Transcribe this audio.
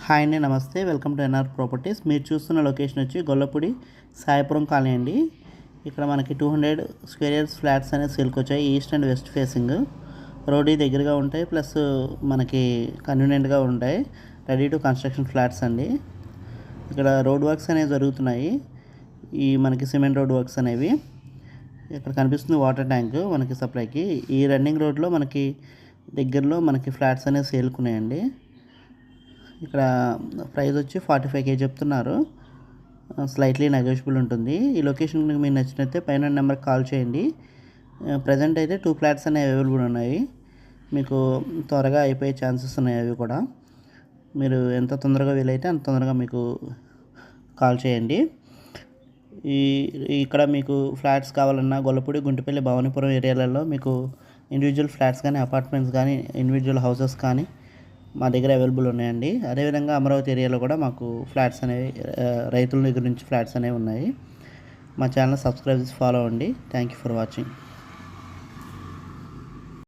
Hi అండి, నమస్తే. Welcome to NR properties. మీరు చూస్తున్న లొకేషన్ వచ్చి గొల్లపూడి సాయిపురం కాలనీ అండి. ఇక్కడ మనకి 200 స్క్వేర్ ఇయర్స్ ఫ్లాట్స్ అనేది సేల్కి వచ్చాయి. East and west facing road దగ్గరగా ఉంటాయి, ప్లస్ మనకి కన్వీనియంట్గా ఉంటాయి. రెడీ టు కన్స్ట్రక్షన్ ఫ్లాట్స్ అండి. ఇక్కడ రోడ్ వర్క్స్ అనేవి జరుగుతున్నాయి. మనకి సిమెంట్ రోడ్ వర్క్స్ అనేవి. ఇక్కడ కనిపిస్తుంది వాటర్ ట్యాంక్ మనకి సప్లైకి. ఈ రన్నింగ్ రోడ్లో మనకి దగ్గరలో మనకి ఫ్లాట్స్ అనేవి సేల్కున్నాయండి. ఇక్కడ ప్రైస్ వచ్చి 45K చెప్తున్నారు. స్లైట్లీ నెగోషియబుల్ ఉంటుంది. ఈ లొకేషన్కి మీకు నచ్చినట్లయితే పైన నెంబర్కి కాల్ చేయండి. ప్రజెంట్ అయితే 2 ఫ్లాట్స్ అనేవి అవైలబుల్ ఉన్నాయి. మీకు త్వరగా అయిపోయే ఛాన్సెస్ ఉన్నాయి. అవి కూడా మీరు ఎంత తొందరగా వీలైతే అంత తొందరగా మీకు కాల్ చేయండి. ఇక్కడ మీకు ఫ్లాట్స్ కావాలన్నా గొల్లపూడి, గుంటిపల్లి, భవానీపురం ఏరియాలలో మీకు ఇండివిజువల్ ఫ్లాట్స్ కానీ, అపార్ట్మెంట్స్ కానీ, ఇండివిజువల్ హౌసెస్ కానీ మా దగ్గర అవైలబుల్ ఉన్నాయండి. అదేవిధంగా అమరావతి ఏరియాలో కూడా మాకు ఫ్లాట్స్ అనేవి, రైతుల దగ్గర నుంచి ఫ్లాట్స్ అనేవి ఉన్నాయి. మా ఛానల్ సబ్స్క్రైబ్ చేసి ఫాలో అవ్వండి. Thank you for watching.